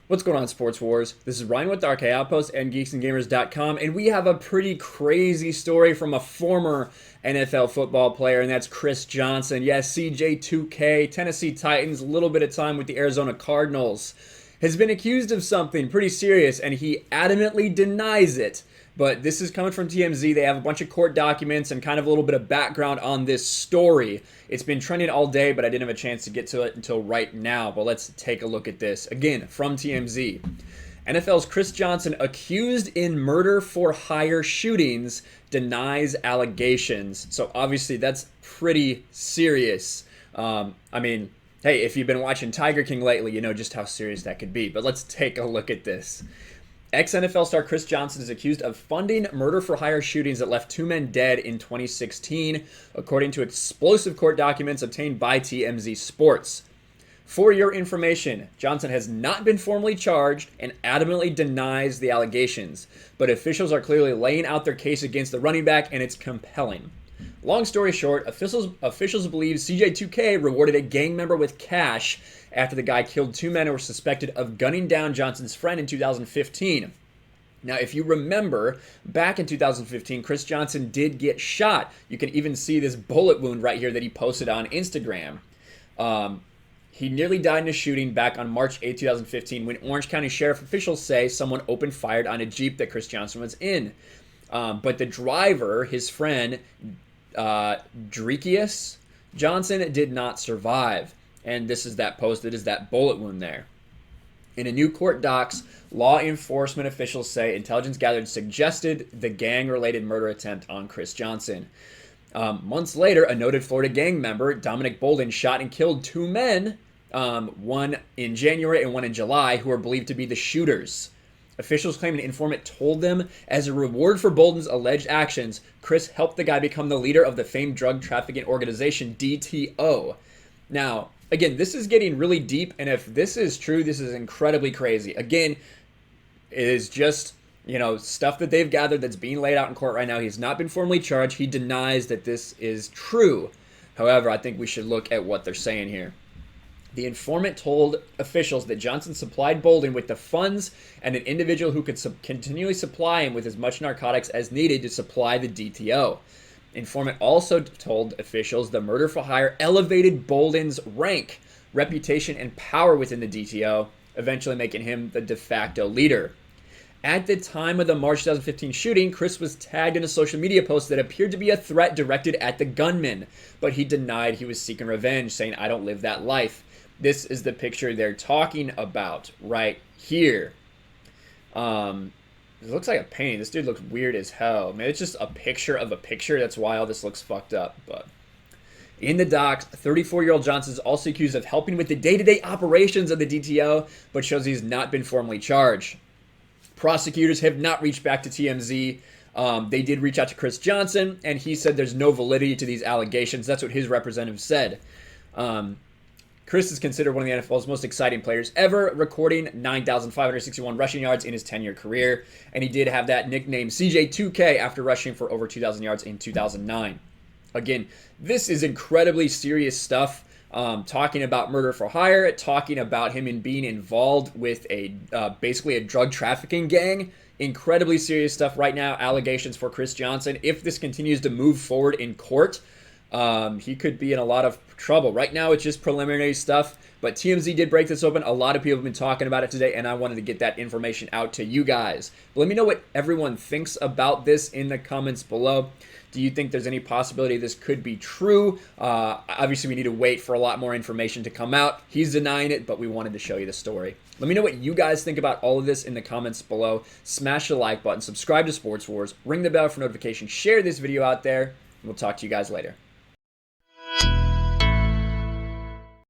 What's going on, Sports Wars? This is Ryan with Dark Outpost and GeeksandGamers.com, and we have a pretty crazy story from a former NFL football player, and that's Chris Johnson. Yes, CJ2K, Tennessee Titans, a little bit of time with the Arizona Cardinals, has been accused of something pretty serious, and he adamantly denies it. But this is coming from TMZ. They have a bunch of court documents and kind of a little bit of background on this story. It's been trending all day, but I didn't have a chance to get to it until right now. But let's take a look at this. Again, from TMZ. NFL's Chris Johnson, accused in murder-for-hire shootings, denies allegations. So obviously that's pretty serious. Hey, if you've been watching Tiger King lately, you know just how serious that could be. But let's take a look at this. Ex-NFL star Chris Johnson is accused of funding murder-for-hire shootings that left two men dead in 2016, according to explosive court documents obtained by TMZ Sports. For your information, Johnson has not been formally charged and adamantly denies the allegations, but officials are clearly laying out their case against the running back, and it's compelling. Long story short, officials believe CJ2K rewarded a gang member with cash after the guy killed two men who were suspected of gunning down Johnson's friend in 2015. Now, if you remember, back in 2015, Chris Johnson did get shot. You can even see this bullet wound right here that he posted on Instagram. He nearly died in a shooting back on March 8, 2015, when Orange County Sheriff officials say someone opened fire on a Jeep that Chris Johnson was in. But the driver, his friend, Drekius Johnson, did not survive. And this is that post. It is that bullet wound there. In a new court docs, law enforcement officials say intelligence gathered suggested the gang-related murder attempt on Chris Johnson. Months later, a noted Florida gang member, Dominic Bolden, shot and killed two men, one in January and one in July, who are believed to be the shooters. Officials claim an informant told them as a reward for Bolden's alleged actions, Chris helped the guy become the leader of the famed drug trafficking organization DTO. Now, again, this is getting really deep, and if this is true, this is incredibly crazy. Again, it is just, stuff that they've gathered that's being laid out in court right now. He's not been formally charged. He denies that this is true. However, I think we should look at what they're saying here. The informant told officials that Johnson supplied Bolden with the funds and an individual who could continually supply him with as much narcotics as needed to supply the DTO. Informant also told officials the murder for hire elevated Bolden's rank, reputation, and power within the DTO, eventually making him the de facto leader. At the time of the March 2015 shooting, Chris was tagged in a social media post that appeared to be a threat directed at the gunman, but he denied he was seeking revenge, saying, "I don't live that life." This is the picture they're talking about right here. It looks like a painting. This dude looks weird as hell. Man, it's just a picture of a picture. That's why all this looks fucked up. But in the docs, 34-year-old Johnson is also accused of helping with the day-to-day operations of the DTO, but shows he's not been formally charged. Prosecutors have not reached back to TMZ. They did reach out to Chris Johnson, and he said there's no validity to these allegations. That's what his representative said. Chris is considered one of the NFL's most exciting players ever, recording 9,561 rushing yards in his 10-year career. And he did have that nickname CJ2K after rushing for over 2,000 yards in 2009. Again, this is incredibly serious stuff. Talking about murder for hire, talking about him in being involved with basically a drug trafficking gang. Incredibly serious stuff right now. Allegations for Chris Johnson. If this continues to move forward in court, he could be in a lot of trouble. Right now, it's just preliminary stuff, but TMZ did break this open. A lot of people have been talking about it today, and I wanted to get that information out to you guys. But let me know what everyone thinks about this in the comments below. Do you think there's any possibility this could be true? Obviously, we need to wait for a lot more information to come out. He's denying it, but we wanted to show you the story. Let me know what you guys think about all of this in the comments below. Smash the like button, subscribe to Sports Wars, ring the bell for notifications, share this video out there, and we'll talk to you guys later.